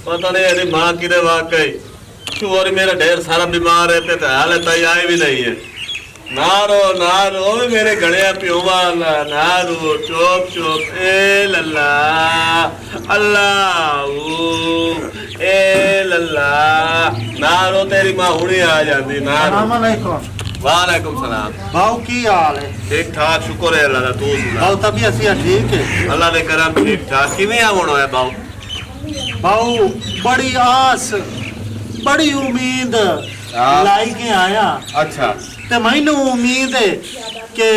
पता नहीं यदि माँ किधर वाकई क्यों और मेरा ढेर सारा बीमार है पे हाल तैयार भी नहीं है। नारो भी मेरे गड़िया पियोवा नारो चोप चोप ए लल्ला अल्लाह ए लल्ला नारो तेरी माँ हुणी आ जाती नारो। वालेकुम सलाम। भाऊ की हाल है? ठीक ठाक शुक्र है अल्लाह दा। तू सुना? भाऊ तबीयत ठीक है? अल्लाह दे करम ठीक ठाक। किवें आवणो है भाऊ? भाऊ बड़ी आस बड़ी उम्मीद लाई के आया। अच्छा ते मैनू उम्मीद है कि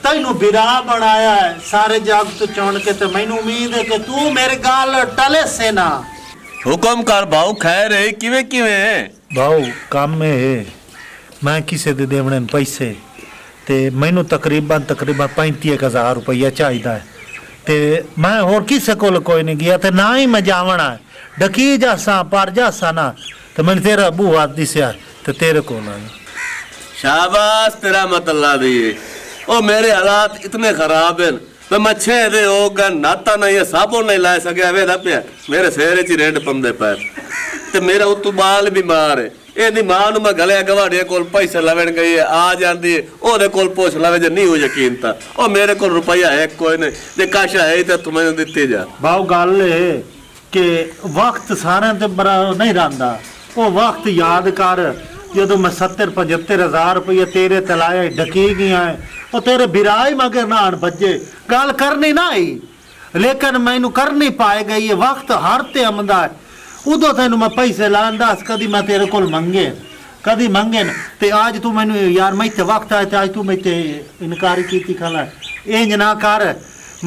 तैनू बिरा बनाया है सारे जग तो चुन के। ते मैनू उम्मीद है कि तू मेरे गाल टले से ना। हुक्म कर भाऊ। खैर है किवें किवें? भाऊ काम में है मैं किसे दे देवने पैसे ते मैनू तकरीबन 35,000 रुपया चाहिए है। ते मैं होर किसे कोल कोई नहीं गया ते ना ही मैं जावना है डकी जासा पर जासा ना। तो मैंने तेरा बूहा दिसया ते तेरे कोल आया। शाबाश तेरा मत अल्लाह दी। ओ मेरे हालात इतने खराब हैं मैं 6 दे हो गए नाता नहीं है साबुन नहीं ला सके वे पे मेरे सेरे च रेड पंदे पैर ते मेरा उतु बाल बीमार है। ਇਹਦੀ ਮਾਂ ਨੂੰ ਮੈਂ ਗਲਿਆ ਗਵਾੜੀਆਂ ਕੋਲ ਪੈਸੇ ਲਵਣ ਗਈ ਆ ਜਾਂਦੀ ਉਹਦੇ ਕੋਲ ਪੁੱਛ ਲਵੇ ਜੇ ਨਹੀਂ ਹੋ ਯਕੀਨ ਤਾਂ ਉਹ ਮੇਰੇ ਕੋਲ ਰੁਪਈਆ ਹੈ ਕੋਈ ਨਹੀਂ ਜੇ ਕਾਸ਼ ਹੈ ਤਾਂ ਤੂੰ ਮੈਨੂੰ ਦਿੱਤੀ ਜਾ। ਬਾਉ ਗੱਲ ਹੈ ਕਿ ਵਕਤ ਸਾਰਿਆਂ ਤੇ ਬੜਾ ਨਹੀਂ ਰਹਿੰਦਾ। ਉਹ ਵਕਤ ਯਾਦ ਕਰ ਜਦੋਂ ਮੈਂ 70-75,000 रुपये तेरे तलाया ढकी गया है और तेरे बिराई मगर ना बजे गल करनी ना आई लेकिन मैनू कर नहीं पाएगा। ये वक्त हर ते आमदा है उदो तेन मैं पैसे लांदा कदी मैं तेरे को मंगे कदी मंगे न ते आज तू मैनू यार मैं इतने वक्त आए आज तू मैं इनकार की खला इंज ना कर।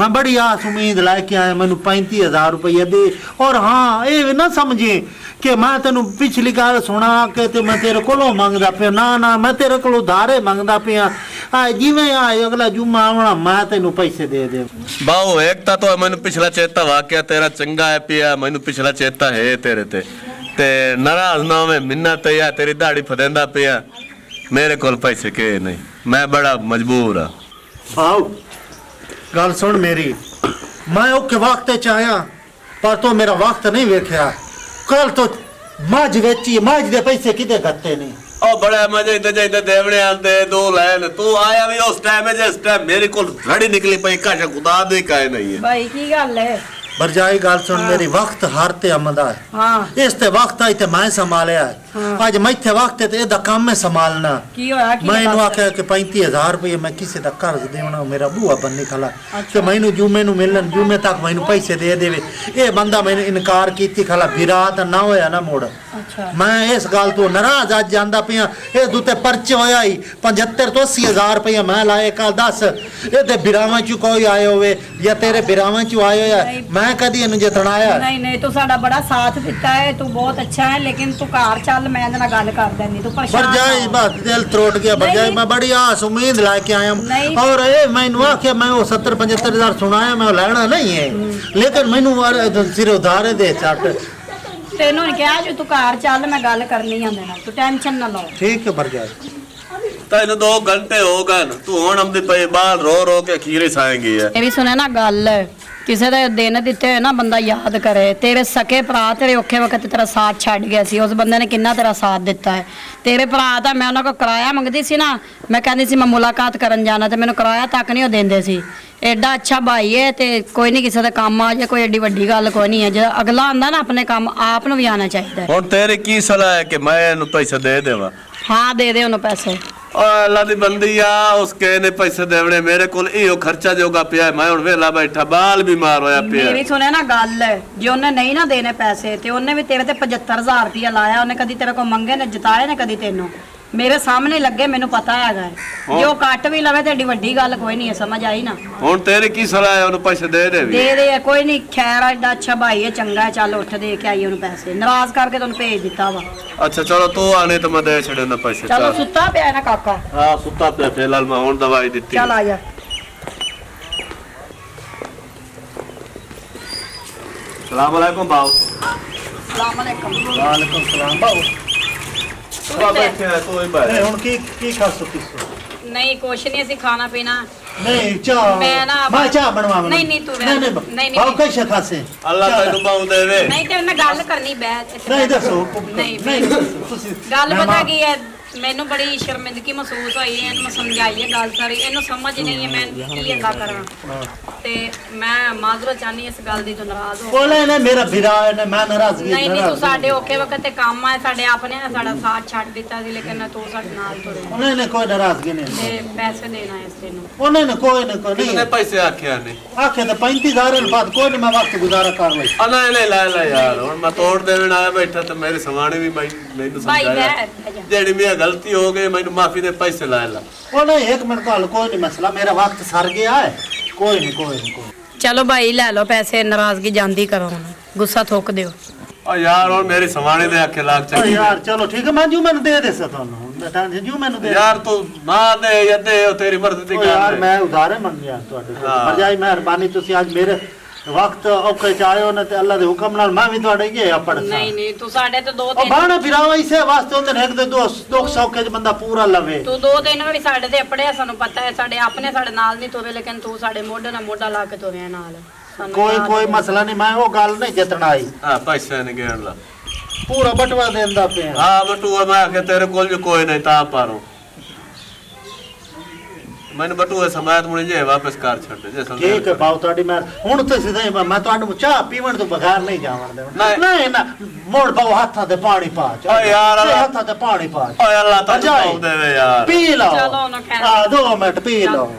मैं बड़ी आस उम्मीद लैके आया मैनू 35,000 रुपये दे। और हाँ ये ना समझे कि मैं तेन पिछली गल सुना के ते मैं तेरे को मंगदा पे ना मैं तेरे को उधारे मंगदा पिया जिवें आए अगला जुम्मा आना मैं तेन पैसे दे दे। बाऊ एकता तो मैनू पिछला चेता वाकया तेरा चंगा है पिया मैनू पिछला चेता है तेरे ते नाराज ना होवे मिन्नत है तेरी दाढ़ी फदेंदा पिया मेरे को पैसे के नहीं मैं बड़ा मजबूर हाँ। भाऊ गल सुन मेरी मैं ओके वक्त आया पर तो मेरा वक्त नहीं वेख्या। कल तो मज वेची मज दे पैसे किते गत्ते नहीं। ओ बड़ा मजे इधर देवने आंदे 2 लाइन तू आया भी उस टाइम है जिस टाइम मेरे को रड़ी निकली पई काशा खुदा दे काए नहीं है। भाई की गल है बरजाई गल सुन मेरी वक्त हर ते आमदा है। हाँ इस ते वक्त आई ते मैं संभालिया है। हाँ। आज मैं इत्थे वक्त ते एदा काम है संभालना। की होया की मैं इनु आख्या कि 35,000 रुपये मैं किसी दा कर्ज देवना मेरा बुआ बनने खला ते मैनू जुमे नु मिलन जुमे तक मैनू पैसे दे देवे ये बंदा मैंने इनकार कीती खला बिरात ना होया ना मोड़। अच्छा मैं इस गल तो नाराज आज जांदा पिया ए दुते पर्चे होया ही 75 तो 80,000 रुपया मैं लाए कल 10 ए ते बिरावां च कोई आए होवे या तेरे बिरावां च आए होया मैं कदी इनु जतनाया नहीं तू साडा बड़ा साथ दिता है तू बहुत अच्छा है लेकिन तू घर चल मैं ना गल कर देनी तू परेशान बरजाई बस दिल त्रोट गया बरजाई मैं बड़ी आस उम्मीद लेके आया और ए मैनू आख्या मैं वो 70-75,000 सुनाया मैं लेना नहीं है लेकिन मैनू सिर उधारे दे चट तेनू ने कहा जो तू घर चल मैं गल करनी है मेरे नाल तू टेंशन ना लो। ठीक है बरजाई तेन 2 घंटे हो गए तू हुण आंदी पई बाहर रो के खीरे साएंगी है। ये भी सुने ना गल किसी दे दिन दिते हुए ना बंदा याद करे तेरे सके भरा तेरे औखे वक्त तेरा साथ छड़ गया सी उस बंदे ने कितना तेरा साथ दिता है। तेरे भरा था मैं उन्होंने को किराया मंगती सी ना मैं कहती सी मैं मुलाकात करन जाना तो मैंने किराया तक नहीं देंदे सी। एडा अच्छा भाई है ते कोई नहीं किसी का काम आ जाए कोई एडी वड्डी गल कोई नहीं है जो अगला आंदा ना अपने काम आप भी आना चाहिए। हुण तेरी की सलाह है कि मैं इन्हू पैसे दे देवां? हाँ दे दे उन्हें पैसे अल्लाह दी बंदी आ उसके ने पैसे देवने मेरे को इहो खर्चा जोगा पिया मैं हुण वेला बैठा बाल बीमार होया पिया। मेरी सुने ना गल जे उन्हें नहीं ना देने पैसे ते उन्हें भी तेरे ते 75,000 रुपया लाया उन्हें कदी तेरे को मंगे ने जिताए ने कदी तेनों मेरे सामने लगे मैनू पता है जो कट भी लवे तेरी वड्डी गल कोई नहीं है समझ आई ना। हुण तेरी की सलाह है उन्हें पैसे दे दे कोई नहीं खैर एडा अच्छा भाई है चंगा है चल उठ दे के आई उन्हें पैसे नाराज करके तुम भेज दिता वा। अच्छा चलो तू आने तो मैं दे छड़े ना पैसे। चलो सुता पे ना काका। हां सुता पे फिलहाल मैं हुण दवाई दित्ती चल आ जा। सलाम अलैकुम बाऊ। सलाम अलैकुम। वालेकुम सलाम बाऊ बैठे हैं तो ही बात हुण की खा सुती नहीं कुछ नहीं सी खाना पीना नहीं चाह मैं चाह बनवा नहीं नहीं तू नहीं नहीं भाव कैसे खासे ਅੱਲਾ ਤੈਨੂੰ ਬਾਉ ਦੇਵੇ ਨਹੀਂ ਤੇ ਮੈਂ ਗੱਲ ਕਰਨੀ ਬੈਠ नहीं दसो ਨਹੀਂ नहीं ਗੱਲ ਪਤਾ ਕੀ ਹੈ ਮੈਨੂੰ ਬੜੀ ਸ਼ਰਮਿੰਦਗੀ ਮਹਿਸੂਸ ਹੋਈ ਹੈ ਇਹਨੂੰ ਮੈਂ ਸਮਝਾਈ ਹੈ ਗੱਲ ਸਾਰੀ ਇਹਨੂੰ ਸਮਝ ਨਹੀਂ ਹੈ ਮੈਂ ਕੀ ਅੱਗਾ ਕਰਾਂ ਤੇ ਮੈਂ ਮਾਜ਼ਰਤ ਚਾਹਨੀ ਇਸ ਗੱਲ ਦੀ ਤੂੰ ਨਾਰਾਜ਼ ਹੋ बोले ने मेरा बिरा ने मैं नाराजगी ਨਹੀਂ ਨਹੀਂ ਤੂੰ ਸਾਡੇ ਔਖੇ ਵਕਤ ਤੇ ਕੰਮ ਆਏ ਸਾਡੇ ਆਪਣੇ ਨੇ ਸਾਡਾ ਸਾਥ ਛੱਡ ਦਿੱਤਾ ਸੀ ਲੇਕਿਨ ਤੂੰ ਸਾਡੇ ਨਾਲ ਤੁਰੇ उन्होंने कोई नाराजगी नहीं ਤੇ ਪੈਸੇ ਦੇਣਾ ਇਸ ਤੈਨੂੰ उन्होंने कोई नहीं ਕਿੰਨੇ ਪੈਸੇ ਆਖਿਆ ਨੇ आखे तो 35,000 बाद कोई नहीं मैं वक्त गुजारा कर ली ਅਨਾ ਇਹਨੇ ਲੈ ਲੈ ਯਾਰ ਹੁਣ ਮੈਂ ਤੋੜ ਦੇਣ ਆਇਆ ਬੈਠਾ ਤੇ ਮੇਰੇ ਸਵਾਣੇ ਵੀ ਮੈਨੂੰ ਭਾਈ ਸਮਝਾਇਆ ਬਹਿ ਜਾ ਜਿਹੜੀ ਮੇਰੀ ਗਲਤੀ ਹੋ ਗਈ ਮੈਨੂੰ ਮਾਫੀ ਦੇ ਪੈਸੇ ਲੈ ਲਾ वो नहीं एक मिनट का कोई नहीं मसला मेरा वक्त सर गया है कोई नहीं ਚਲੋ ਭਾਈ ਲੈ ਲਓ ਪੈਸੇ ਨਾਰਾਜ਼ਗੀ ਜਾਂਦੀ ਕਰੋ ਹੁਣ ਗੁੱਸਾ ਥੁੱਕ ਦਿਓ ਓ ਯਾਰ ਹੁਣ ਮੇਰੇ ਸਵਾਣੇ ਦੇ ਆਖੇ ਲੱਗ ओ ਚੱਕੀ यार चलो ठीक है मैं जू मैंने दे दे सा बेटा जू मैंने दे ਯਾਰ ਤੂੰ ਨਾ ਦੇ ਜਾਂ ਦੇ ਉਹ ਤੇਰੀ ਮਰਜ਼ੀ ਦੀ ओ ਗੱਲ यार ਹੈ मैं उधारे मंगिया ਤੁਹਾਡੇ ਕੋਲ हाँ। ਮਰਜਾਈ ਮਿਹਰਬਾਨੀ ਤੁਸੀਂ ਅੱਜ ਮੇਰੇ ਵਕਤ ਔਖੇ ਚ ਆਏ ਹੋ ਨੇ ਤੇ ਅੱਲਾ ਦੇ ਹੁਕਮ ਨਾਲ ਮੈਂ ਵੀ ਤੁਹਾਡੇ ਕੀ ਆਪੜ ਨਹੀਂ ਨਹੀਂ ਤੂੰ ਸਾਡੇ ਤੇ ਦੋ ਉਹ ਤਿੰਨ ਬਾਣਾ ਫਿਰਾਵਾ ਇਸੇ ਵਾਸਤੇ ਹੁੰਦੇ ਨੇ ਇੱਕ ਤੇ ਦੋ ਦੁੱਖ ਸੌਖੇ ਚ ਬੰਦਾ ਪੂਰਾ ਲਵੇ ਤੂੰ ਦੋ ਦਿਨ ਵੀ ਸਾਡੇ ਤੇ ਅਪੜਿਆ ਸਾਨੂੰ ਪਤਾ ਹੈ ਸਾਡੇ ਆਪਣੇ ਸਾਡੇ ਨਾਲ ਨਹੀਂ ਤੁਰੇ ਲੇਕਿਨ ਤੂੰ ਸਾਡੇ ਮੋਢੇ ਨਾਲ ਮੋਢਾ ਲਾ ਕੇ ਤੁਰਿਆ ਨਾਲ ਸਾਨੂੰ ਕੋਈ ਯਾਦ ਕੋਈ ਹੈ। ਮਸਲਾ ਨਹੀਂ ਮੈਂ ਉਹ ਗੱਲ ਨਹੀਂ ਜਿੱਤਣਾ ਆਈ ਹਾਂ ਪੈਸੇ ਨਹੀਂ ਗਿਣ ਲਾ ਪੂਰਾ ਬਟਵਾ ਦੇਂਦਾ ਪਿਆ ਹਾਂ ਬਟੂਆ ਮੈਂ ਆਖਿਆ ਤੇਰੇ ਕੋਲ ਵੀ ਕੋਈ ਨਹੀਂ ਤਾਂ ਪਾਰੋ ਮੈਨੂੰ ਬਟੂਆ ਸਮਾਇਤ ਮੁੜੇ ਜੇ ਵਾਪਸ ਕਰ ਛੱਡ ਜੇ ਠੀਕ ਹੈ ਬਾਉ ਤੁਹਾਡੀ ਮੈਂ ਹੁਣ ਤੇ ਸਿੱਧਾ ਹੀ ਮੈਂ ਤੁਹਾਨੂੰ ਚਾਹ ਪੀਵਣ ਤੋਂ ਬਗੈਰ ਨਹੀਂ ਜਾਵਣ ਦੇਣਾ ਨਹੀਂ। ਨਹੀਂ ਨਾ ਮੋੜ ਬਾਉ ਹੱਥਾਂ ਤੇ ਪਾਣੀ ਪਾ ਓ ਯਾਰ ਤੇ ਹੱਥਾਂ ਤੇ ਪਾਣੀ ਪਾ ਓਏ ਅੱਲਾ ਤੈਨੂੰ ਭਰਜਾਈ। ਪਾਉ ਦੇਵੇ ਯਾਰ ਪੀ ਲਓ ਚਲੋ ਨਾ ਖੈਰ। ਆ 2 ਮਿੰਟ ਪੀ ਲਓ